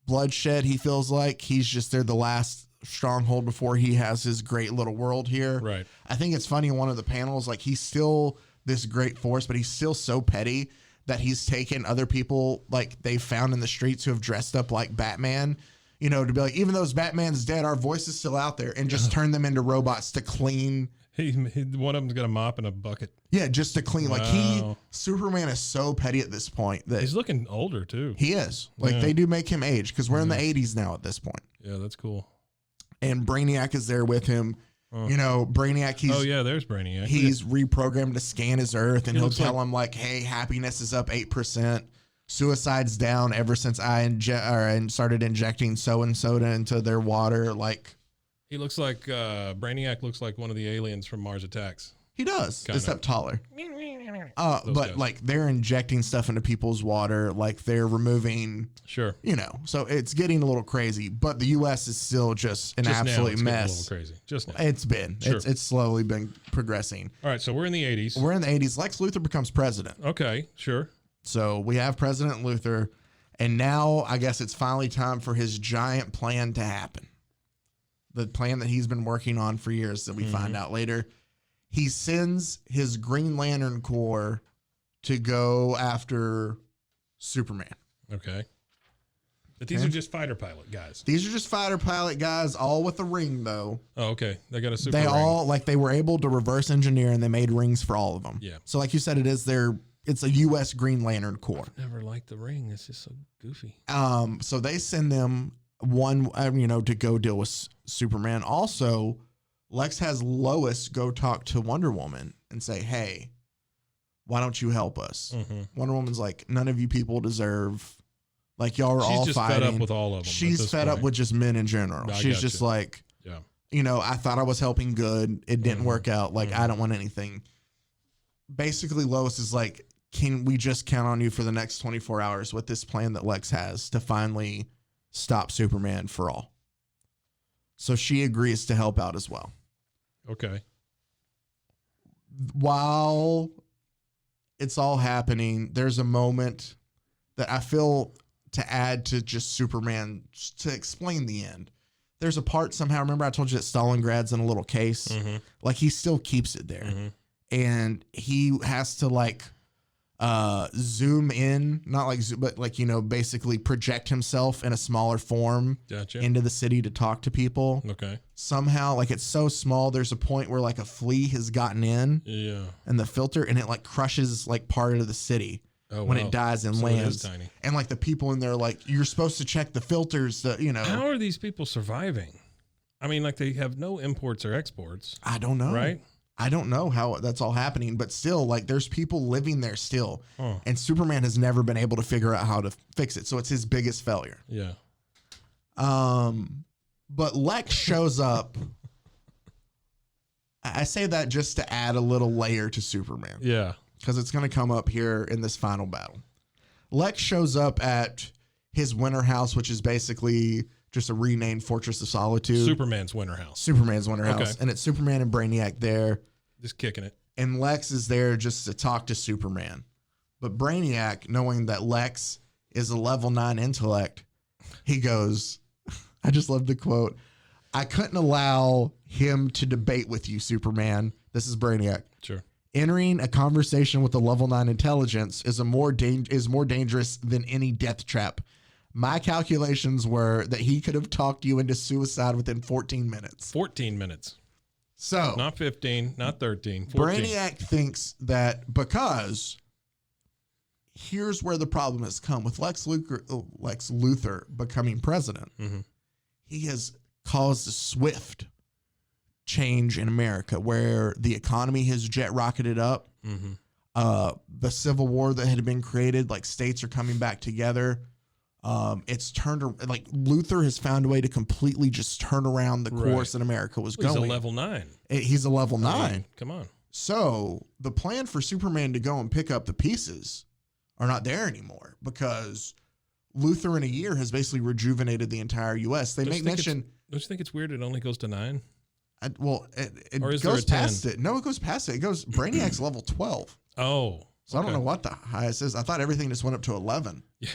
bloodshed. He feels like they're the last Stronghold before he has his great little world here. Right. I think it's funny in one of the panels, like he's still this great force, but he's still so petty that he's taken other people like they found in the streets who have dressed up like Batman, you know, to be like, even though Batman's dead, our voice is still out there, and just turn them into robots to clean. One of them's got a mop and a bucket. Yeah, just to clean. Wow. Like Superman is so petty at this point that he's looking older too. He is. Like they do make him age because we're in the 80s now at this point. Yeah, that's cool. And Brainiac is there with him. You know, Brainiac, there's Brainiac. He's reprogrammed to scan his Earth, and he'll tell him like, hey, happiness is up 8%. Suicide's down ever since I started injecting soda into their water. Like, he looks like Brainiac looks like one of the aliens from Mars Attacks. He does, Kinda. except taller. But guys. like they're injecting stuff into people's water, like they're removing. Sure. You know, so it's getting a little crazy. But the U.S. is still just an absolute mess. A little crazy. Just now. It's been. Sure. It's slowly been progressing. All right, so we're in the 80s. We're in the 80s. Lex Luthor becomes president. Okay, sure. So we have President Luthor, and now I guess it's finally time for his giant plan to happen. The plan that he's been working on for years that we find out later. He sends his Green Lantern Corps to go after Superman. Okay. But these are just fighter pilot guys. These are just fighter pilot guys, all with a ring, though. Oh, okay. They got a super They ring. all, like, they were able to reverse engineer, and they made rings for all of them. Yeah. So, like you said, it's a U.S. Green Lantern Corps. I've never liked the ring. It's just so goofy. So they send them to go deal with Superman. Also, Lex has Lois go talk to Wonder Woman and say, hey, why don't you help us? Mm-hmm. Wonder Woman's like, none of you people deserve, like, y'all are all fighting. She's just fed up with all of them. She's fed up with just men in general. She's just like, I thought I was helping good. It didn't work out. Like, I don't want anything. Basically, Lois is like, can we just count on you for the next 24 hours with this plan that Lex has to finally stop Superman for all? So she agrees to help out as well. Okay. While it's all happening, there's a moment that I feel to add to just Superman to explain the end. There's a part somehow, remember I told you that Stalingrad's in a little case? Mm-hmm. Like, he still keeps it there. Mm-hmm. And he has to, like, zoom in, not like zoom, but like, basically project himself in a smaller form into the city to talk to people. Okay. Somehow, like, it's so small, there's a point where like a flea has gotten in and the filter, and it like crushes like part of the city when it dies and lands. It is tiny. And like the people in there, like, you're supposed to check the filters that, How are these people surviving? I mean, like, they have no imports or exports. I don't know. Right? I don't know how that's all happening, but still, like, there's people living there still. And Superman has never been able to figure out how to fix it. So it's his biggest failure. Yeah. But Lex shows up. I say that just to add a little layer to Superman. Yeah. Because it's going to come up here in this final battle. Lex shows up at his winter house, which is basically just a renamed Fortress of Solitude. Superman's winter house. Okay. And it's Superman and Brainiac there. Just kicking it. And Lex is there just to talk to Superman. But Brainiac, knowing that Lex is a level 9 intellect, he goes, I just love the quote, I couldn't allow him to debate with you, Superman. This is Brainiac. Sure. Entering a conversation with a level 9 intelligence is more dangerous than any death trap. My calculations were that he could have talked you into suicide within 14 minutes. 14 minutes. So, not 15, not 13, 14. Brainiac thinks that because here's where the problem has come with Lex Luthor becoming president. Mm-hmm. He has caused a swift change in America where the economy has jet rocketed up. Mm-hmm. The Civil War that had been created, like, states are coming back together. It's turned, like, Luthor has found a way to completely just turn around the course that America was going. He's a level 9. He's a level 9. Come on. So the plan for Superman to go and pick up the pieces are not there anymore because Luthor in a year has basically rejuvenated the entire U.S. They make mention. Don't you think it's weird it only goes to 9? It goes past it. No, it goes past it. It goes, Brainiac's level 12. Oh. So I don't know what the highest is. I thought everything just went up to 11. Yeah.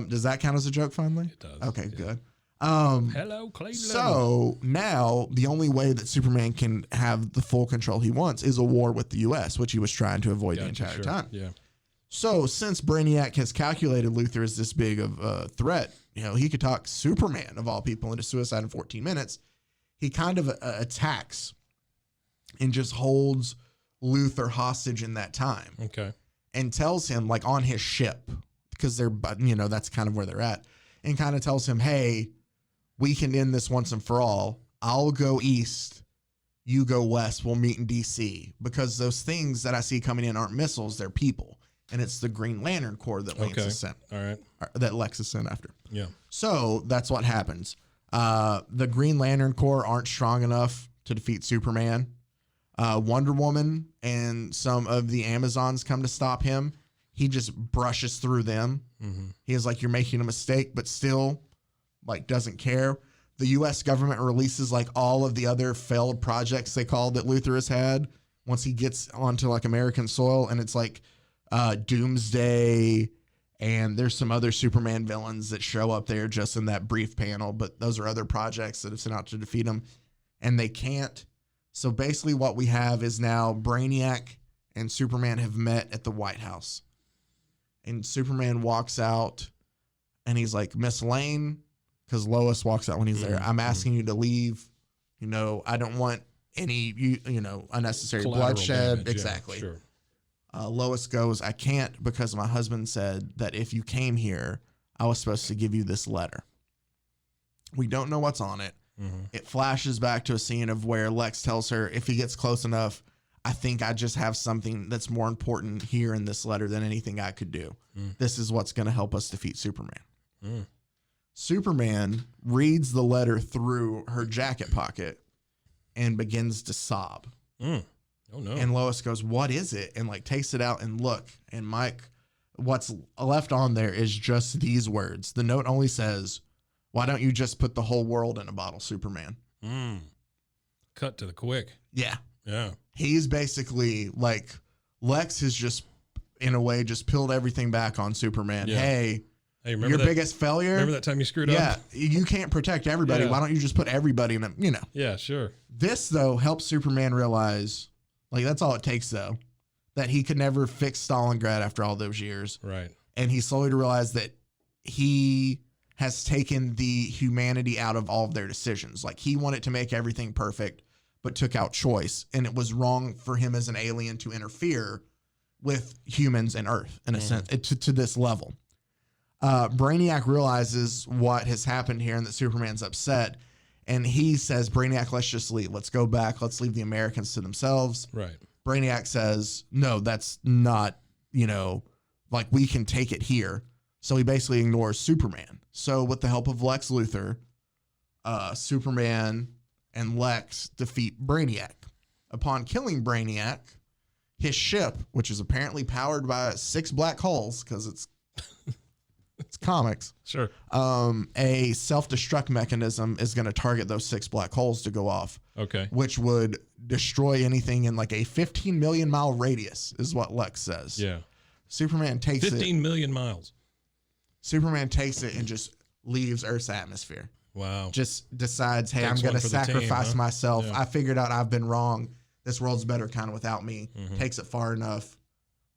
Does that count as a joke finally? It does. Okay, good. Hello, Cleveland. So now the only way that Superman can have the full control he wants is a war with the U.S., which he was trying to avoid the entire time. Yeah. So since Brainiac has calculated Luthor as this big of a threat, he could talk Superman of all people into suicide in 14 minutes. He kind of attacks and just holds Luthor hostage in that time. Okay. And tells him, like, on his ship, because they're, that's kind of where they're at, and kind of tells him, hey, we can end this once and for all. I'll go east, you go west, we'll meet in DC, because those things that I see coming in aren't missiles, they're people. And it's the Green Lantern Corps that Lex has sent. All right. That Lex is sent after. Yeah. So that's what happens. The Green Lantern Corps aren't strong enough to defeat Superman. Wonder Woman and some of the Amazons come to stop him. He just brushes through them. Mm-hmm. He is like, you're making a mistake, but still, like, doesn't care. The U.S. government releases, like, all of the other failed projects they call that Luthor has had once he gets onto, like, American soil. And it's like Doomsday, and there's some other Superman villains that show up there just in that brief panel. But those are other projects that have sent out to defeat him, and they can't. So basically what we have is now Brainiac and Superman have met at the White House. And Superman walks out and he's like, Miss Lane, because Lois walks out when he's there, I'm asking you to leave. I don't want any, unnecessary bloodshed. Damage, exactly. Yeah, sure. Lois goes, I can't, because my husband said that if you came here, I was supposed to give you this letter. We don't know what's on it. Mm-hmm. It flashes back to a scene of where Lex tells her, if he gets close enough, I think I just have something that's more important here in this letter than anything I could do. This is what's going to help us defeat Superman. Superman reads the letter through her jacket pocket and begins to sob. Oh, no. And Lois goes, what is it? And, like, takes it out and look. And Mike, what's left on there is just these words. The note only says, why don't you just put the whole world in a bottle, Superman? Cut to the quick. Yeah. Yeah. He's basically like, Lex has just, in a way, just peeled everything back on Superman. Yeah. Hey, remember your that, biggest failure? Remember that time you screwed up? Yeah. You can't protect everybody. Yeah. Why don't you just put everybody in a, Yeah, sure. This, though, helps Superman realize, like, that's all it takes, though, that he could never fix Stalingrad after all those years. Right. And he slowly realized that he has taken the humanity out of all of their decisions. Like, he wanted to make everything perfect, but took out choice. And it was wrong for him as an alien to interfere with humans and Earth, in a sense, to this level. Brainiac realizes what has happened here and that Superman's upset. And he says, Brainiac, let's just leave. Let's go back. Let's leave the Americans to themselves. Right. Brainiac says, no, that's not, like, we can take it here. So he basically ignores Superman. So with the help of Lex Luthor, Superman and Lex defeat Brainiac. Upon killing Brainiac, his ship, which is apparently powered by 6 black holes, because it's comics. Sure. A self-destruct mechanism is going to target those 6 black holes to go off. Okay. Which would destroy anything in like a 15 million mile radius, is what Lex says. Yeah. Superman takes 15 million miles. Superman takes it and just leaves Earth's atmosphere. Wow. Just decides, hey, Takes I'm going to one for the team, sacrifice huh? myself. Yeah. I figured out I've been wrong. This world's better kind of without me. Takes it far enough.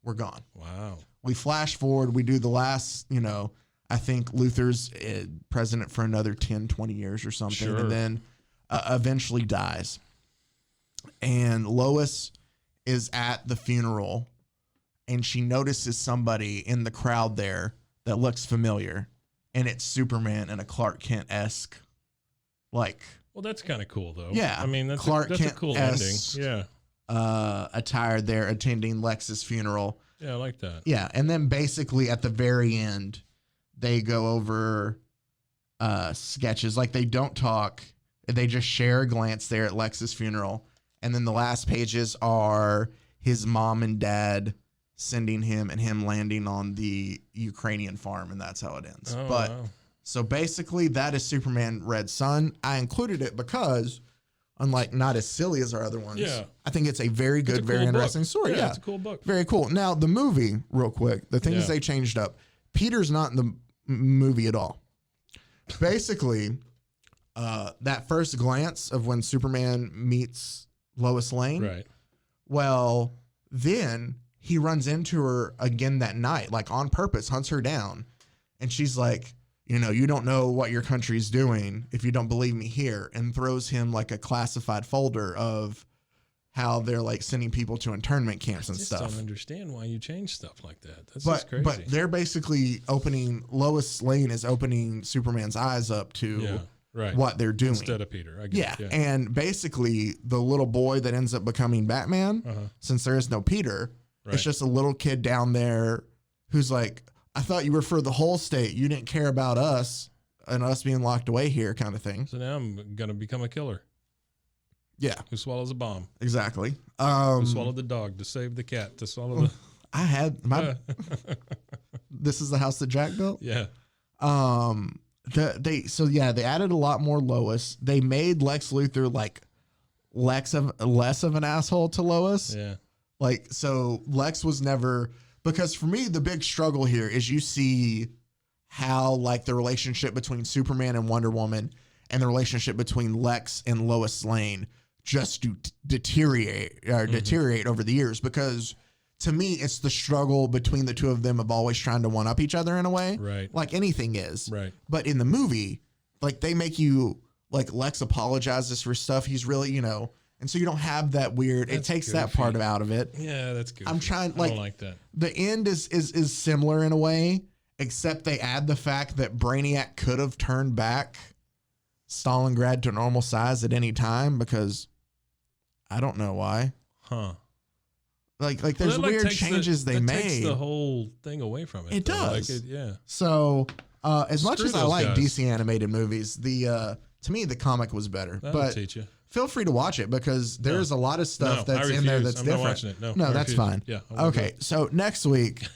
We're gone. Wow. We flash forward. We do the last, I think Luthor's president for another 10, 20 years or something. Sure. And then eventually dies. And Lois is at the funeral and she notices somebody in the crowd there that looks familiar, and it's Superman in a Clark Kent-esque, like... Well, that's kind of cool, though. Yeah. I mean, that's Clark a cool ending. Yeah. Attire there attending Lex's funeral. Yeah, I like that. Yeah, and then basically at the very end, they go over sketches. Like, they don't talk. They just share a glance there at Lex's funeral. And then the last pages are his mom and dad sending him and him landing on the Ukrainian farm, and that's how it ends. Oh, but wow. So basically that is Superman Red Sun. I included it because, unlike not as silly as our other ones, I think it's a very good, very interesting story. Yeah, it's a cool book. Very cool. Now, the movie, real quick, the things they changed up. Peter's not in the movie at all. Basically, that first glance of when Superman meets Lois Lane. Right. Well, then he runs into her again that night, like on purpose, hunts her down. And she's like, you know, you don't know what your country's doing if you don't believe me here, and throws him like a classified folder of how they're like sending people to internment camps and stuff. I don't understand why you change stuff like that. That's just crazy. But they're basically Lois Lane is opening Superman's eyes up to what they're doing. Instead of Peter. I guess. Yeah. And basically the little boy that ends up becoming Batman, since there is no Peter, it's just a little kid down there who's like, I thought you were for the whole state. You didn't care about us and us being locked away here kind of thing. So now I'm going to become a killer. Yeah. Who swallows a bomb. Exactly. Who swallowed the dog to save the cat, to swallow the... I had my... This is the house that Jack built? Yeah. They added a lot more Lois. They made Lex Luthor like less of an asshole to Lois. Yeah. Like, so Lex was never... Because for me, the big struggle here is you see how like the relationship between Superman and Wonder Woman and the relationship between Lex and Lois Lane just deteriorate over the years, because to me, it's the struggle between the two of them of always trying to one up each other in a way. Right. Like anything is. Right. But in the movie, like they make you like Lex apologizes for stuff he's really, you know, and so you don't have that weird, it takes goofy. that part out of it. Yeah, that's good. I'm trying I don't like that. The end is similar in a way, except they add the fact that Brainiac could have turned back Stalingrad to normal size at any time, because I don't know why. Huh. Like there's weird changes they made. Takes the whole thing away from it. It does. Like yeah. So as much as I like guys. DC animated movies, to me the comic was better. That'll teach you. Feel free to watch it, because there's a lot of stuff that's in there that's I'm different. Not watching it. No, that's fine. Yeah. Okay, so next week,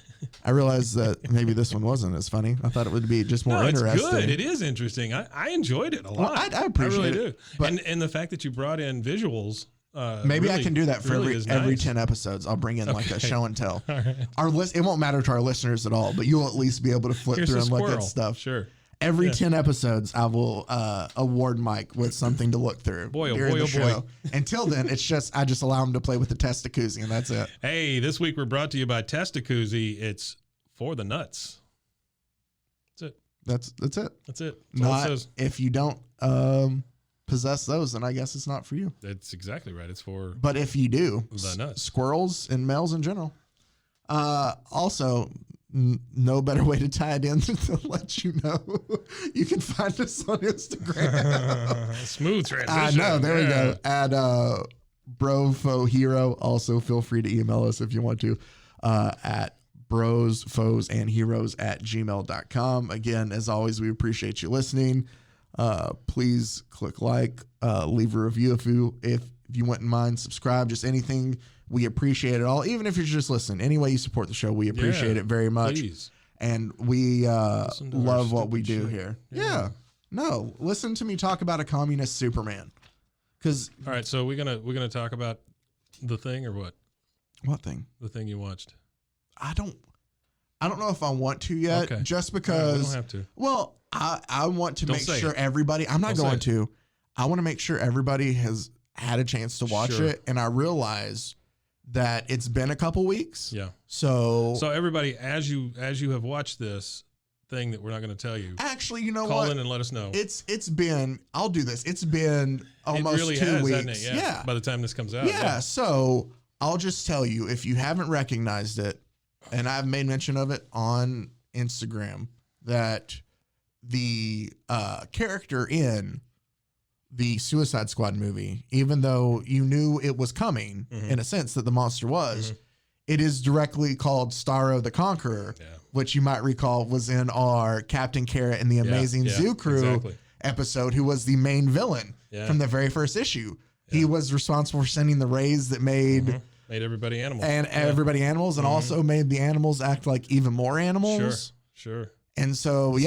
I realized that maybe this one wasn't as funny. I thought it would be just more interesting. It's good. It is interesting. I enjoyed it a lot. I appreciate it. I really it. do. But and the fact that you brought in visuals. Maybe really, I can do that for really every 10 episodes. I'll bring in like a show and tell. All right. It won't matter to our listeners at all, but you'll at least be able to flip through and look at stuff. Sure. Every 10 episodes, I will award Mike with something to look through. Boy, oh during boy, the oh show. boy. Until then, I just allow him to play with the Testacuzzi, and that's it. Hey, this week we're brought to you by Testacuzzi. It's for the nuts. That's it. That's it. That's it. Not if you don't possess those, then I guess it's not for you. That's exactly right. It's for. But if you do, the nuts. Squirrels and males in general. Also, no better way to tie it in than to let you know you can find us on Instagram. Smooth transition. No, there we go. At BroFoHero. Also, feel free to email us if you want to at brosfoesandheroes@gmail.com. Again, as always, we appreciate you listening. Please click like, leave a review if you wouldn't mind, subscribe, just anything. We appreciate it all. Even if you're just listening, any way you support the show, we appreciate it very much. Please. And we love what we do here. Yeah. No, listen to me talk about a communist Superman. All right, so we're gonna talk about the thing or what? What thing? The thing you watched. I don't know if I want to yet. Okay. Just because. We don't have to. Well, I want to make sure everybody. I'm not Don't going to. I want to make sure everybody has had a chance to watch Sure. it, and I realize that it's been a couple weeks. Yeah. So everybody, as you have watched this thing that we're not going to tell you, actually, you know call what? in and let us know. It's been. I'll do this. It's been almost it really 2 has, weeks. hasn't it? Yeah. By the time this comes out. Yeah. So I'll just tell you, if you haven't recognized it, and I've made mention of it on Instagram, that the character in the Suicide Squad movie, even though you knew it was coming in a sense that the monster was, it is directly called Starro the Conqueror, which you might recall was in our Captain Carrot and the Amazing Zoo Crew episode, who was the main villain from the very first issue. He was responsible for sending the rays that made everybody animals. And everybody animals, and also made the animals act like even more animals. Sure. And so,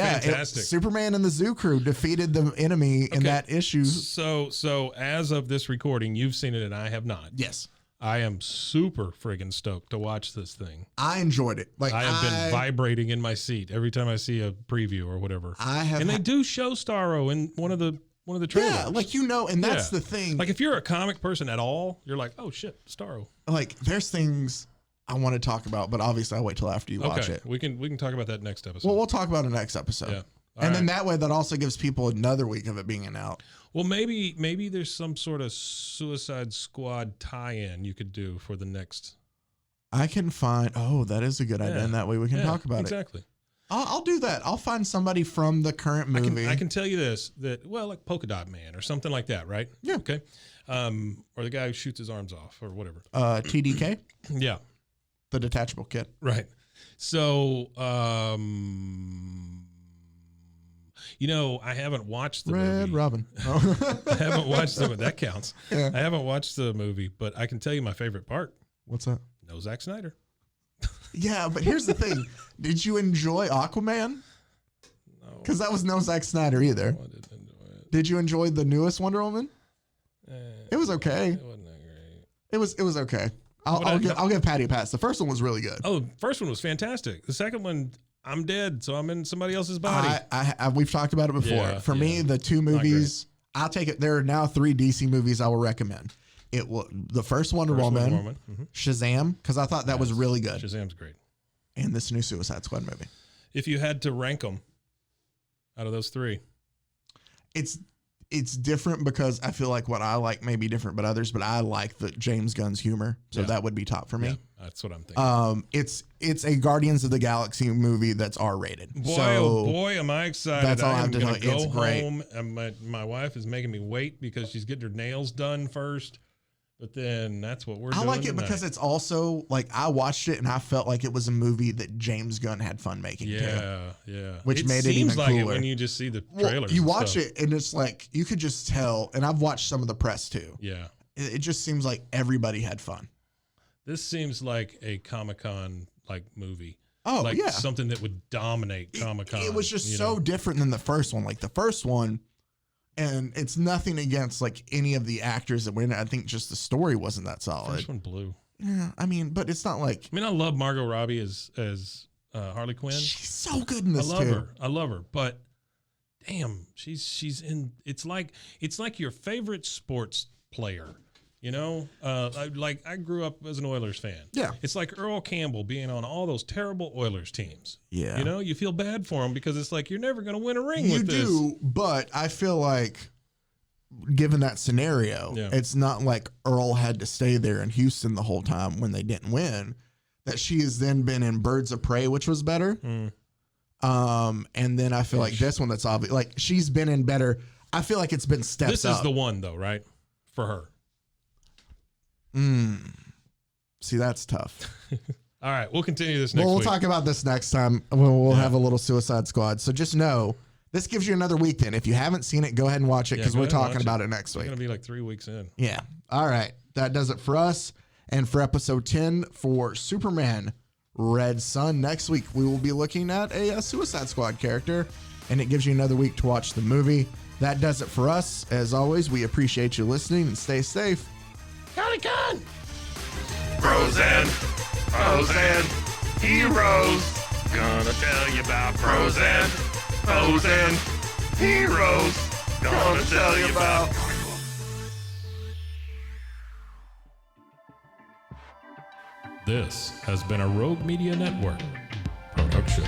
Superman and the Zoo Crew defeated the enemy in that issue. So as of this recording, you've seen it and I have not. Yes. I am super friggin' stoked to watch this thing. I enjoyed it. Like I have been vibrating in my seat every time I see a preview or whatever. They do show Starro in one of the one of the trailers. Yeah, like, and that's the thing. Like, if you're a comic person at all, you're like, oh shit, Starro. Like, there's things I want to talk about, but obviously I'll wait till after you watch it. We can talk about that next episode. Well, we'll talk about it next episode. Yeah. And then that way, that also gives people another week of it being out. Well, maybe there's some sort of Suicide Squad tie-in you could do for the next. I can find. Oh, that is a good idea. And that way we can talk about it. Exactly. I'll do that. I'll find somebody from the current movie. I can tell you this, like Polka Dot Man or something like that, right? Yeah. Okay. Or the guy who shoots his arms off or whatever. TDK. Yeah. The detachable kit. Right. So, I haven't watched the movie. Red Robin. Oh. I haven't watched the movie. That counts. Yeah. I haven't watched the movie, but I can tell you my favorite part. What's that? No Zack Snyder. Yeah, but here's the thing. Did you enjoy Aquaman? No. Because that was no Zack Snyder either. I didn't enjoy it. Did you enjoy the newest Wonder Woman? It was okay. It wasn't that great. It was okay. I'll give Patty a pass. The first one was really good. Oh, the first one was fantastic. The second one, I'm dead, so I'm in somebody else's body. We've talked about it before. Yeah, For me, the two movies, I'll take it. There are now 3 DC movies I will recommend. The first Wonder Woman, Mm-hmm. Shazam, because I thought that was really good. Shazam's great. And this new Suicide Squad movie. If you had to rank them out of those 3, it's different because I feel like what I like may be different, but I like the James Gunn's humor, so that would be top for me. Yeah, that's what I'm thinking. It's a Guardians of the Galaxy movie that's R-rated. Boy, so oh boy, am I excited! That's all I have am to going to tell go you. It's great. home, and my wife is making me wait because she's getting her nails done first. But then that's what we're doing. I like it tonight. because it's also like I watched it and I felt like it was a movie that James Gunn had fun making. Yeah. Which made it even seems like cooler. it when you just see the trailers. You and watch stuff. it and it's like you could just tell. And I've watched some of the press too. Yeah. It just seems like everybody had fun. This seems like a Comic-Con like movie. Oh, like yeah. something that would dominate Comic-Con. It was just so different than the first one. Like the first one, and it's nothing against like any of the actors that were in it. I think just the story wasn't that solid. First one blew. Yeah, I mean, but it's not like. I mean, I love Margot Robbie as Harley Quinn. She's so good in this I love her, but damn, she's in. It's like your favorite sports player. I grew up as an Oilers fan. Yeah. It's like Earl Campbell being on all those terrible Oilers teams. Yeah. You feel bad for him because it's like you're never going to win a ring with this. You do, but I feel like given that scenario, it's not like Earl had to stay there in Houston the whole time when they didn't win. That she has then been in Birds of Prey, which was better. And then I feel like this one that's obvious. Like she's been in better. I feel like it's been steps This up. is the one though, right? For her. See, that's tough. All right, we'll continue this next we'll week. talk about this next time. We'll have a little Suicide Squad. So just know this gives you another week then. If you haven't seen it, go ahead and watch it because we're talking about it next week. It's going to be like 3 weeks in. Yeah. All right. That does it for us. And for episode 10 for Superman Red Sun, next week we will be looking at a Suicide Squad character, and it gives you another week to watch the movie. That does it for us. As always, we appreciate you listening and stay safe. Comic-Con! Frozen heroes. Gonna tell you about Frozen heroes. Gonna tell you about. This has been a Rogue Media Network production.